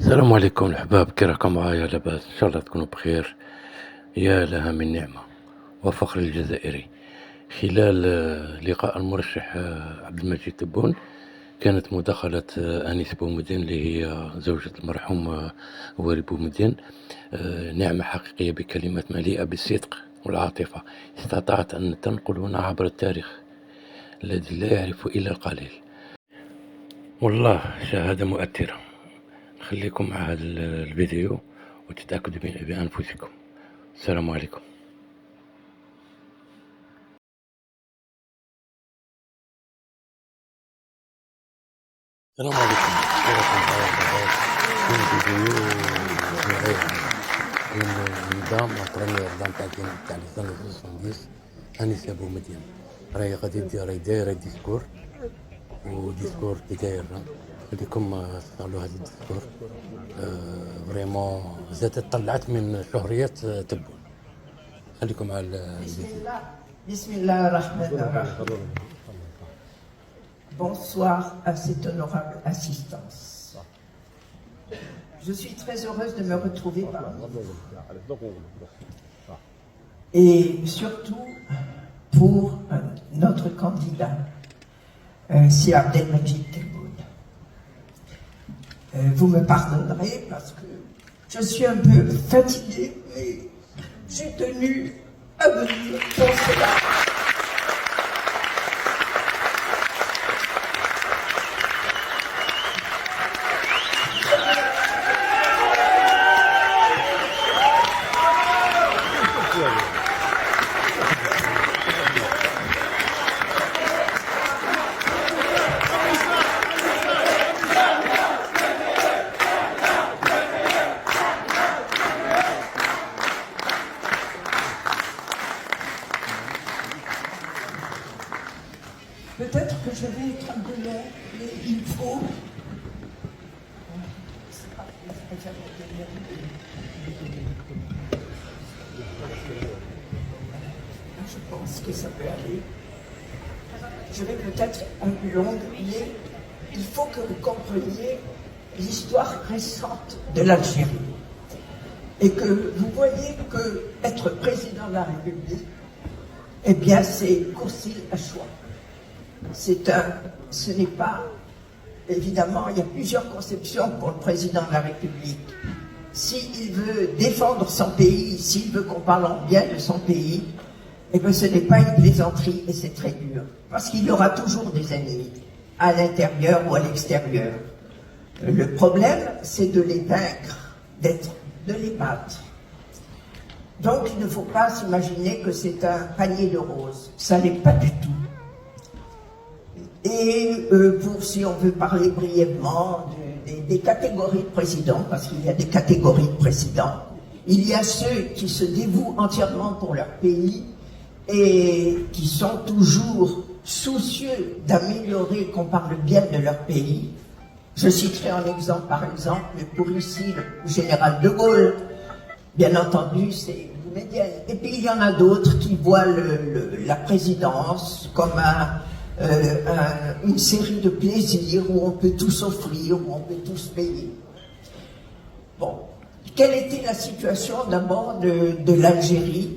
السلام عليكم الحباب، كي راكم معايا؟ لاباس ان شاء الله تكونوا بخير. يا لها من نعمة وفخر الجزائري. خلال لقاء المرشح عبد المجيد تبون كانت مداخلة أنيس بومدين اللي هي زوجة المرحوم واري بومدين نعمة حقيقية بكلمات مليئة بالصدق والعاطفة استطاعت أن تنقلنا عبر التاريخ الذي لا يعرف إلا القليل. والله شهادة مؤثرة. خليكم مع هذا الفيديو وتتأكدوا بأنفسكم. السلام عليكم. السلام عليكم. كاين فيديو كاين نظام بريمير دام تاع لي زاني 70 أنيس بومدين راهي غادي دايره ديسكور وديسكور كي داير. خليكم استغلوا هذا الديسكور. فريمون زادت طلعت من شهرية تبون. خليكم على الفيديو. بسم الله الرحمن الرحيم. Bonsoir à cette honorable assistance. Je suis très heureuse de me retrouver parmi vous. Et surtout pour notre candidat, Si Abdelmajid Tebboune. Vous me pardonnerez parce que je suis un peu fatiguée, mais j'ai tenu à venir pour cela. Peut-être que je vais être un peu long, mais il faut. Je pense que ça peut aller. Je vais peut-être un peu longue, mais il faut que vous compreniez l'histoire récente de l'Algérie. Et que vous voyez que être président de la République, eh bien, c'est courser à choix. Ce n'est pas, évidemment, il y a plusieurs conceptions pour le président de la République. S'il veut défendre son pays, s'il veut qu'on parle en bien de son pays, eh bien ce n'est pas une plaisanterie et c'est très dur. Parce qu'il y aura toujours des ennemis, à l'intérieur ou à l'extérieur. Le problème, c'est de les vaincre, de les battre. Donc il ne faut pas s'imaginer que c'est un panier de roses. Ça n'est pas du tout. Et si on veut parler brièvement des catégories de présidents, parce qu'il y a des catégories de présidents, il y a ceux qui se dévouent entièrement pour leur pays et qui sont toujours soucieux d'améliorer, qu'on parle bien de leur pays. Je citerai un exemple, par exemple, pour ici le général de Gaulle. Bien entendu, c'est Boumedienne. Et puis il y en a d'autres qui voient la présidence comme une série de plaisirs où on peut tous offrir, où on peut tous payer. Bon, quelle était la situation d'abord de l'Algérie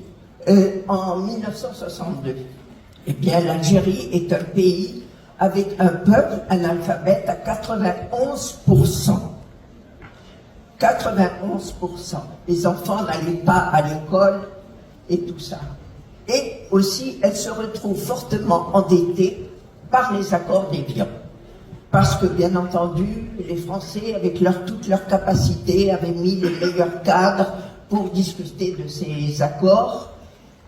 en 1962? Eh bien, l'Algérie est un pays avec un peuple analphabète à 91%. 91%. Les enfants n'allaient pas à l'école et tout ça. Et aussi, elle se retrouve fortement endettée par les accords d'Évian. Parce que, bien entendu, les Français, avec toute leur capacité, avaient mis les meilleurs cadres pour discuter de ces accords.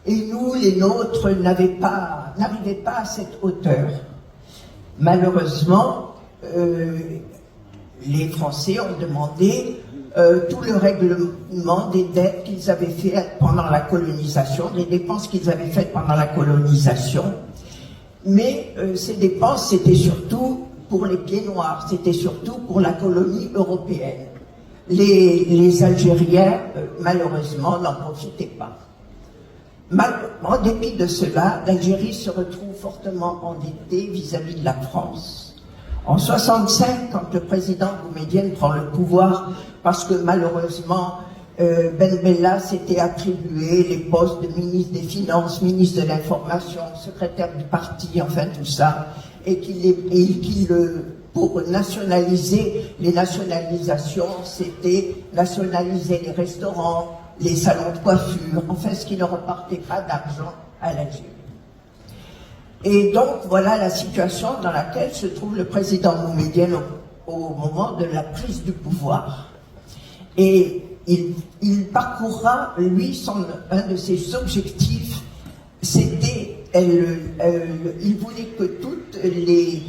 Et nous, les nôtres, n'arrivaient pas à cette hauteur. Malheureusement, les Français ont demandé tout le règlement des dettes qu'ils avaient faites pendant la colonisation, des dépenses qu'ils avaient faites pendant la colonisation. Mais ces dépenses, c'était surtout pour les pieds noirs, c'était surtout pour la colonie européenne. Les Algériens, malheureusement, n'en profitaient pas. En dépit de cela, l'Algérie se retrouve fortement endettée vis-à-vis de la France. En 65, quand le président Boumedienne prend le pouvoir, parce que malheureusement, Ben Bella s'était attribué les postes de ministre des Finances, ministre de l'Information, secrétaire du parti, enfin tout ça, et pour nationaliser, les nationalisations, c'était nationaliser les restaurants, les salons de coiffure, enfin ce qui ne repartait pas d'argent à l'Algérie. Et donc voilà la situation dans laquelle se trouve le président Boumedienne au moment de la prise du pouvoir. Et il parcourra, lui, un de ses objectifs, c'était, il voulait que toutes les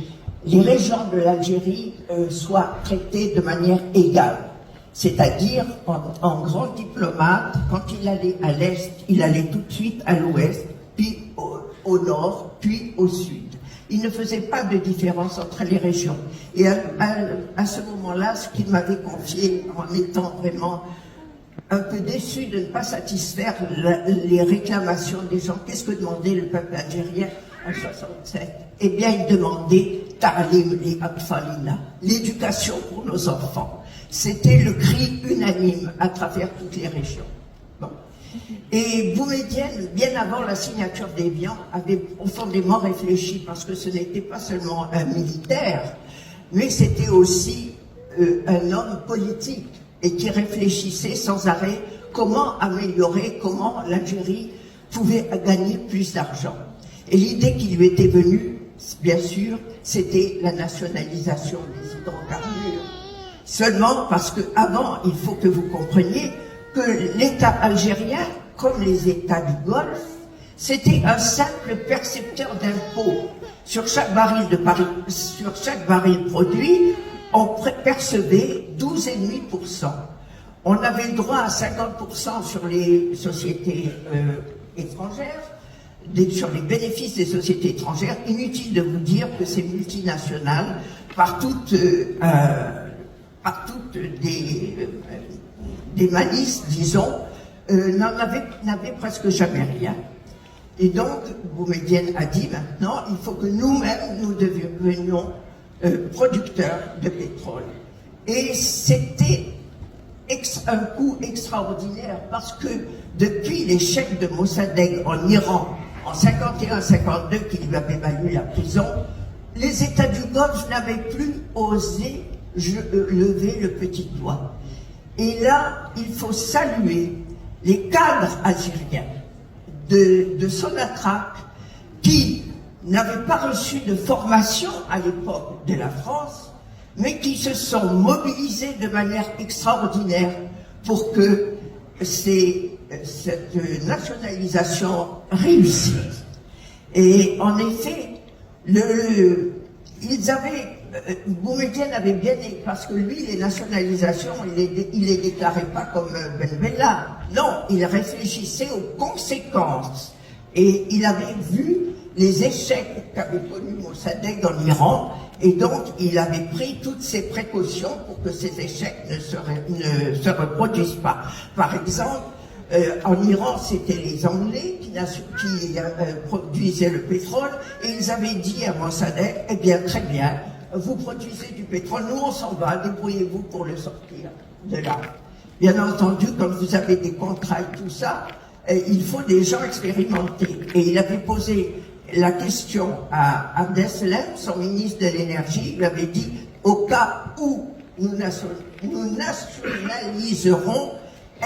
régions de l'Algérie soient traitées de manière égale. C'est-à-dire, en grand diplomate, quand il allait à l'Est, il allait tout de suite à l'Ouest, puis au Nord, puis au Sud. Il ne faisait pas de différence entre les régions. Et à ce moment-là, ce qu'il m'avait confié, en étant vraiment un peu déçu de ne pas satisfaire les réclamations des gens, qu'est-ce que demandait le peuple algérien en 67? Eh bien, il demandait Ta'lim li atfalina, l'éducation pour nos enfants. C'était le cri unanime à travers toutes les régions. Bon. Et Boumedienne, bien avant la signature d'Évian, avait profondément réfléchi, parce que ce n'était pas seulement un militaire, mais c'était aussi un homme politique, et qui réfléchissait sans arrêt comment améliorer, comment l'Algérie pouvait gagner plus d'argent. Et l'idée qui lui était venue, bien sûr, c'était la nationalisation des hydrocarbures. Seulement parce que avant, il faut que vous compreniez que l'État algérien, comme les États du Golfe, c'était un simple percepteur d'impôts. Sur chaque baril produit, on percevait 12,5%. On avait le droit à 50% sur les sociétés étrangères, sur les bénéfices des sociétés étrangères. Inutile de vous dire que ces multinationales, par toutes des malices, disons, n'avaient presque jamais rien. Et donc, Boumedienne a dit maintenant, il faut que nous-mêmes, nous devenions producteurs de pétrole. Et c'était un coup extraordinaire, parce que depuis l'échec de Mossadegh en Iran, en 51-52, qui lui avait valu la prison, les États du Golfe n'avaient plus osé lever le petit doigt. Et là, il faut saluer les cadres algériens de Sonatrach, qui n'avaient pas reçu de formation à l'époque de la France, mais qui se sont mobilisés de manière extraordinaire pour que cette nationalisation réussisse. Et en effet, Boumedienne avait bien dit, parce que lui, les nationalisations, il les déclarait pas comme Ben Bella. Non, il réfléchissait aux conséquences. Et il avait vu les échecs qu'avait connus Mossadegh en Iran, et donc il avait pris toutes ses précautions pour que ces échecs ne se reproduisent pas. Par exemple, en Iran, c'était les Anglais qui produisaient le pétrole, et ils avaient dit à Mossadegh, eh bien très bien, vous produisez du pétrole, nous on s'en va, débrouillez-vous pour le sortir de là. Bien entendu, comme vous avez des contrats et tout ça, il faut des gens expérimentés. Et il avait posé la question à Abdeslam, son ministre de l'énergie, il lui avait dit, au cas où nous nationaliserons,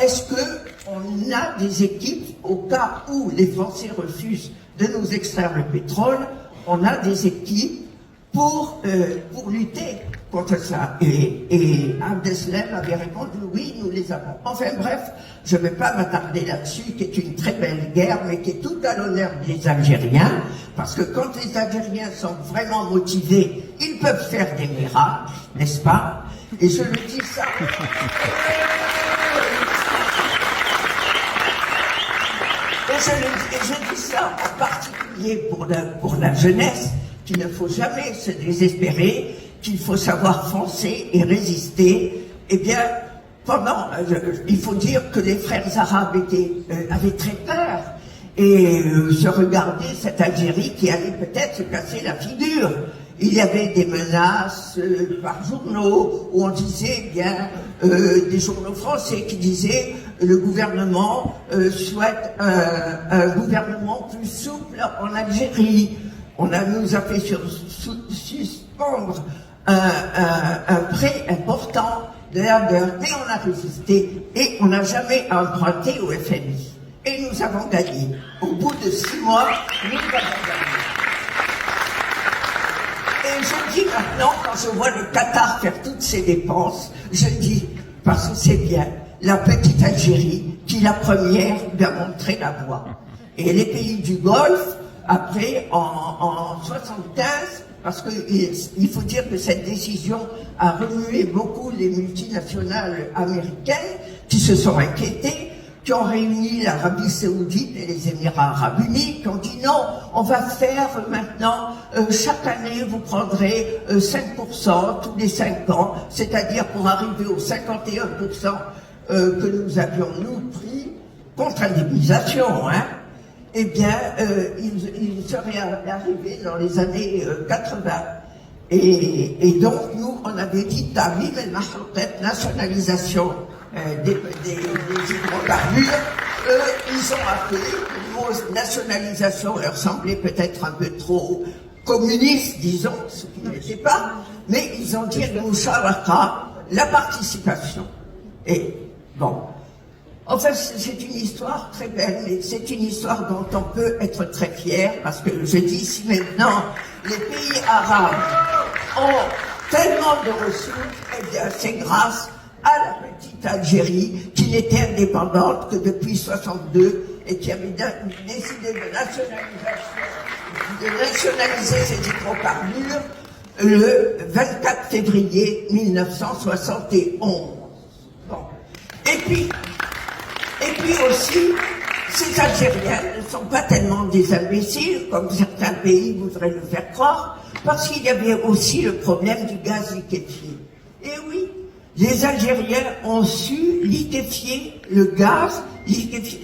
est-ce qu'on a des équipes, au cas où les Français refusent de nous extraire le pétrole, on a des équipes pour lutter contre ça. Et Abdeslam avait répondu, oui, nous les avons. Enfin bref, je ne vais pas m'attarder là-dessus, qui est une très belle guerre, mais qui est tout à l'honneur des Algériens, parce que quand les Algériens sont vraiment motivés, ils peuvent faire des miracles, n'est-ce pas? Et je le dis ça. Et je dis ça en particulier pour la jeunesse, qu'il ne faut jamais se désespérer, qu'il faut savoir foncer et résister. Eh bien, il faut dire que les frères arabes avaient très peur et se regardaient cette Algérie qui allait peut-être se casser la figure. il y avait des menaces par journaux où on disait, eh bien, des journaux français qui disaient le gouvernement souhaite un gouvernement plus souple en Algérie. Nous a fait suspendre un prêt important de la guerre, mais on a résisté et on n'a jamais emprunté au FMI. Et nous avons gagné. Au bout de 6 mois, nous avons gagné. Et je dis maintenant, quand je vois le Qatar faire toutes ses dépenses, je dis, parce que c'est bien, la petite Algérie, qui la première lui a montré la voie. Et les pays du Golfe, après, en 75, parce qu'il faut dire que cette décision a remué beaucoup les multinationales américaines qui se sont inquiétées, qui ont réuni l'Arabie Saoudite et les Émirats Arabes Unis, qui ont dit non, on va faire maintenant, chaque année vous prendrez 5% tous les 5 ans, c'est-à-dire pour arriver aux 51% que nous avions nous pris contre indemnisation, hein. Eh bien, il serait arrivé dans les années 80. Et donc, nous, on avait dit Tamim el Mahroutet, nationalisation des hydrocarbures. Ils ont appelé, le mot nationalisation leur semblait peut-être un peu trop communiste, disons, ce qui n'était pas, mais ils ont dit Moucharaka, la participation. Et bon. Enfin, c'est une histoire très belle, mais c'est une histoire dont on peut être très fier, parce que je dis, si maintenant les pays arabes ont tellement de ressources, eh bien, c'est grâce à la petite Algérie, qui n'était indépendante que depuis 62, et qui avait décidé de nationaliser ses hydrocarbures le 24 février 1971. Bon. Et puis aussi, ces Algériens ne sont pas tellement des imbéciles, comme certains pays voudraient le faire croire, parce qu'il y avait aussi le problème du gaz liquéfié. Et oui, les Algériens ont su liquéfier le gaz.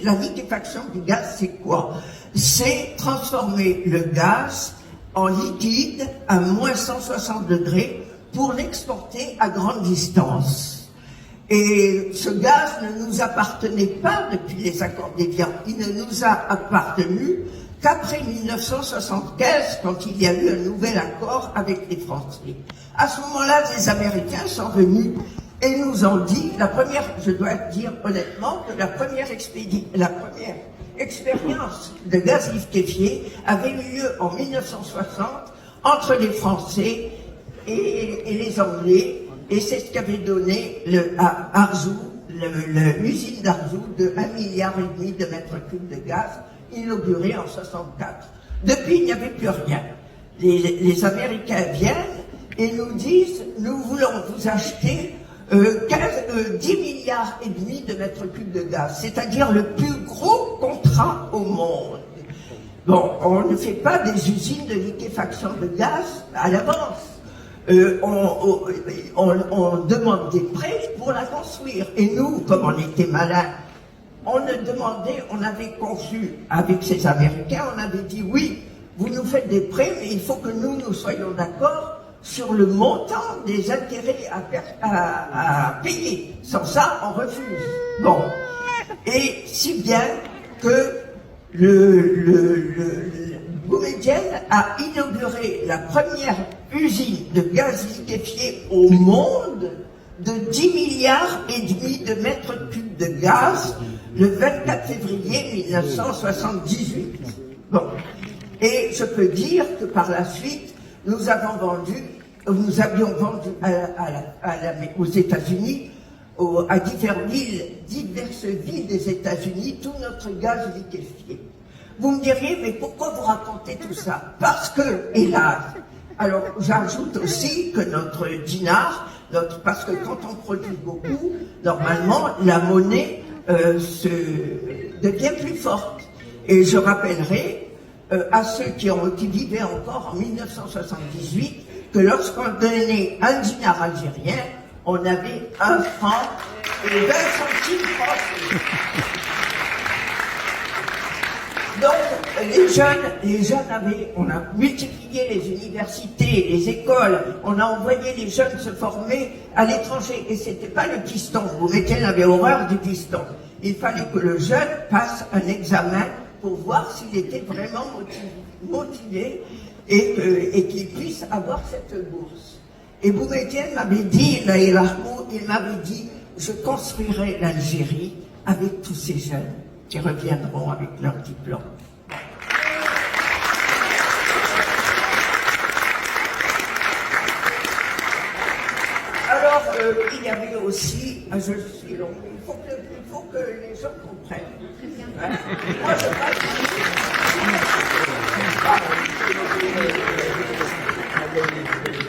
La liquéfaction du gaz, c'est quoi? C'est transformer le gaz en liquide à moins 160 degrés pour l'exporter à grande distance. Et ce gaz ne nous appartenait pas depuis les accords d'Évian. Il ne nous a appartenu qu'après 1975, quand il y a eu un nouvel accord avec les Français. À ce moment-là, les Américains sont venus et nous ont dit, je dois dire honnêtement, que la première expérience de gaz liquéfié avait eu lieu en 1960 entre les Français et les Anglais. Et c'est ce qu'avait donné l'usine d'Arzou de 1,5 milliard de mètres cubes de gaz, inaugurée en 64. Depuis, il n'y avait plus rien. Les Américains viennent et nous disent, nous voulons vous acheter 10 milliards et demi de mètres cubes de gaz, c'est-à-dire le plus gros contrat au monde. Bon, on ne fait pas des usines de liquéfaction de gaz à l'avance. On demande des prêts pour la construire. Et nous, comme on était malins, on avait conçu avec ces Américains, on avait dit oui, vous nous faites des prêts, mais il faut que nous soyons d'accord sur le montant des intérêts à payer. Sans ça, on refuse. Bon. Et si bien que Boumedienne a inauguré la première usine de gaz liquéfié au monde de 10 milliards et demi de mètres cubes de gaz le 24 février 1978. Bon. Et je peux dire que par la suite, nous avions vendu aux États-Unis, à diverses villes des États-Unis, tout notre gaz liquéfié. Vous me diriez, mais pourquoi vous racontez tout ça? Parce que, hélas, alors j'ajoute aussi que notre dinar, parce que quand on produit beaucoup, normalement, la monnaie devient plus forte. Et je rappellerai à ceux qui vivaient encore en 1978 que lorsqu'on donnait un dinar algérien, on avait 1 franc et 20 centimes français. Donc, les jeunes on a multiplié les universités, les écoles, on a envoyé les jeunes se former à l'étranger. Et c'était pas le piston. Boumedienne avait horreur du piston. Il fallait que le jeune passe un examen pour voir s'il était vraiment motivé et qu'il puisse avoir cette bourse. Et Boumedienne m'avait dit, il m'avait dit, je construirai l'Algérie avec tous ces jeunes qui reviendront avec leur diplôme. Alors, il y avait aussi, je suis long, il faut que les gens comprennent. Hein? Moi, je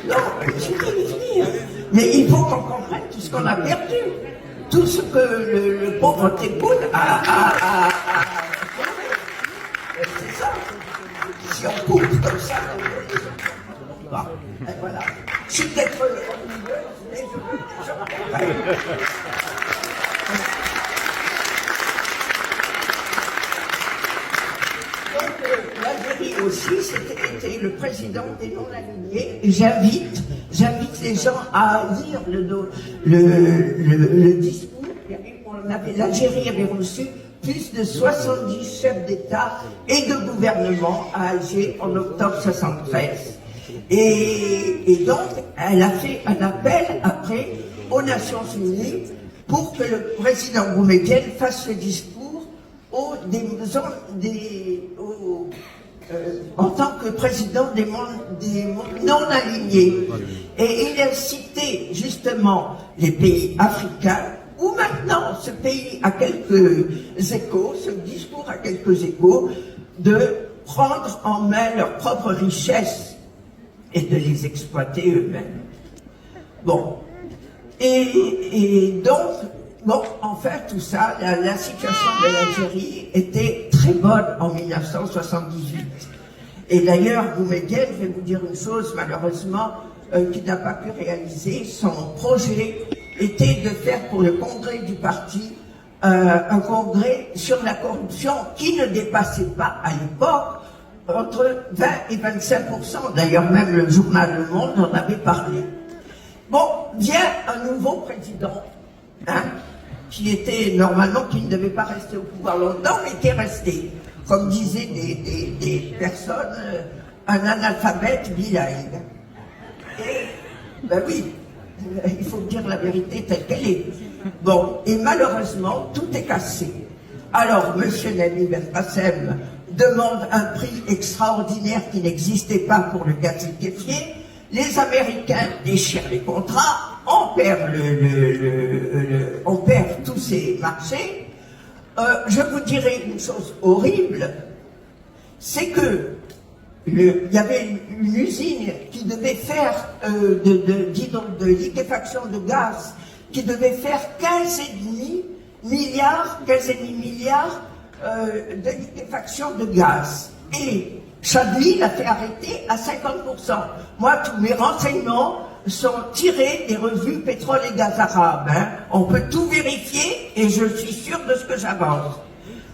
non, je vais venir. Mais il faut qu'on comprenne tout ce qu'on a perdu. Tout ce que le pauvre Tebboune a c'est ça. Si on coupe comme ça, bon, et voilà. Je suis peut-être mais donc, l'Algérie aussi, c'était le président des non-alignés. Et j'invite les gens à lire le discours. L'Algérie avait reçu plus de 70 chefs d'État et de gouvernement à Alger en octobre 73. Et donc, elle a fait un appel après aux Nations Unies pour que le président Boumedienne fasse ce discours en tant que président des non-alignés. Et il a cité justement les pays africains, où maintenant ce pays a quelques échos, ce discours a quelques échos, de prendre en main leurs propres richesses et de les exploiter eux-mêmes. Bon. Et donc, bon, enfin, tout ça, la situation de l'Algérie était très bonne en 1978. Et d'ailleurs, Boumedienne, je vais vous dire une chose, malheureusement, qu'il n'a pas pu réaliser. Son projet était de faire pour le congrès du parti un congrès sur la corruption qui ne dépassait pas, à l'époque, entre 20 et 25%. D'ailleurs, même le journal Le Monde en avait parlé. Bon, vient un nouveau président, hein, qui ne devait pas rester au pouvoir longtemps, mais qui est resté, comme disaient des personnes, un analphabète bilingue. Et, ben oui, il faut dire la vérité telle qu'elle est. Bon, et malheureusement, tout est cassé. Alors, M. Nabi Ben Qassem demande un prix extraordinaire qui n'existait pas pour le gaz liquéfié. Les Américains déchirent les contrats, on perd tous ces marchés. Je vous dirais une chose horrible, c'est que il y avait une usine qui devait faire de liquéfaction de gaz, qui devait faire 15,5 milliards de liquéfaction de gaz. Et Chadli l'a fait arrêter à 50%. Moi, tous mes renseignements sont tirés des revues Pétrole et Gaz Arabes. Hein. On peut tout vérifier et je suis sûr de ce que j'avance.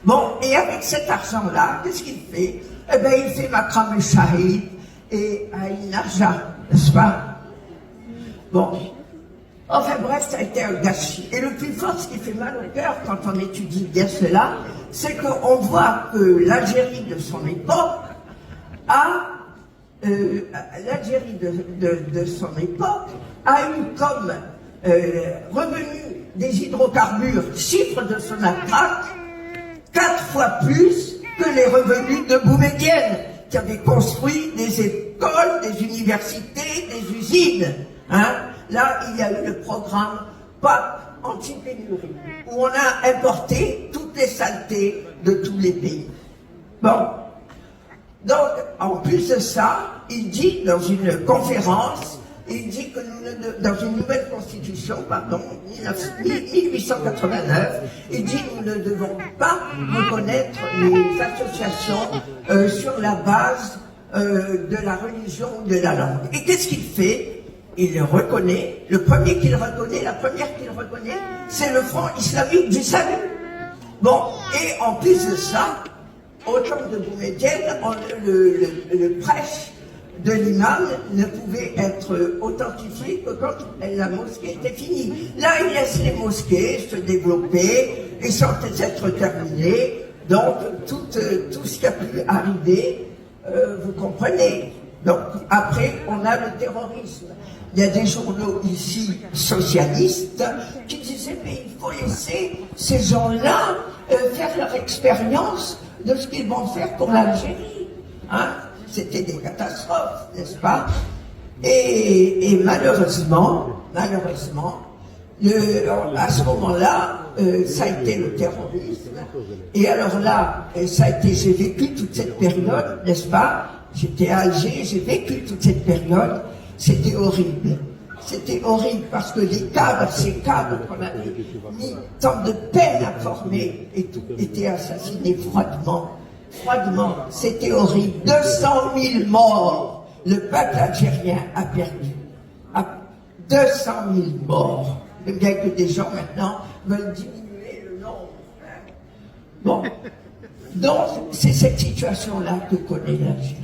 Bon, et avec cet argent-là, qu'est-ce qu'il fait? Eh bien, il fait Makram el-Shahid et Aïn Narja, n'est-ce pas? Bon. Enfin bref, ça a été un gâchis. Et le plus fort, ce qui fait mal au cœur quand on étudie bien cela, c'est qu'on voit que l'Algérie de son époque l'Algérie de son époque a eu comme revenu des hydrocarbures, chiffre de son attraque, 4 fois plus que les revenus de Boumedienne, qui avait construit des écoles, des universités, des usines. Hein. Là, il y a eu le programme PAP anti-pénurie, où on a importé toutes les saletés de tous les pays. Bon. Donc, en plus de ça, il dit dans une conférence, il dit que dans une nouvelle constitution, 1889, il dit que nous ne devons pas reconnaître les associations sur la base de la religion ou de la langue. Et qu'est-ce qu'il fait? Il le reconnaît. La première qu'il reconnaît, c'est le Front islamique du salut. Bon, et en plus de ça, au temps de Boumedienne, le prêche de l'imam ne pouvait être authentifié que quand la mosquée était finie. Là, il laisse les mosquées se développer et sans être terminées. Donc, tout ce qui a pu arriver, vous comprenez. Donc, après, on a le terrorisme. Il y a des journaux ici socialistes qui disaient mais il faut laisser ces gens-là faire leur expérience de ce qu'ils vont faire pour l'Algérie. Hein? C'était des catastrophes, n'est-ce pas? Et malheureusement, à ce moment-là, ça a été le terrorisme. Et alors là, j'ai vécu toute cette période, n'est-ce pas? J'étais à Alger, j'ai vécu toute cette période. C'était horrible. C'était horrible parce que ces cadres qu'on avait mis tant de peine à former et tout, étaient assassinés froidement. Froidement, c'était horrible. 200 000 morts. Le peuple algérien a perdu. 200 000 morts. Bien que des gens maintenant veulent diminuer le nombre. Bon. Donc, c'est cette situation-là que connaît l'Algérie.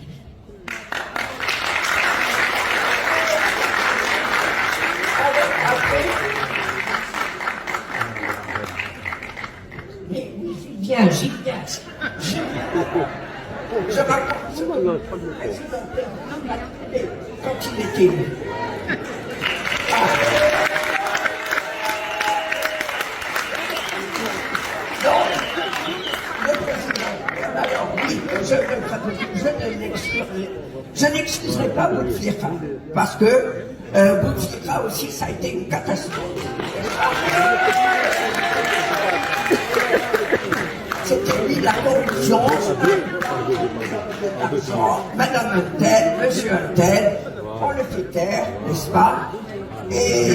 Mais j'y viens. Je raconte quand il était élu. Donc, le président, alors oui, je n'excuserai pas Bouteflika, parce que Bouteflika aussi, ça a été une catastrophe. C'était lui la corruption, madame un tel, monsieur un tel, on le fait taire, n'est-ce pas? Et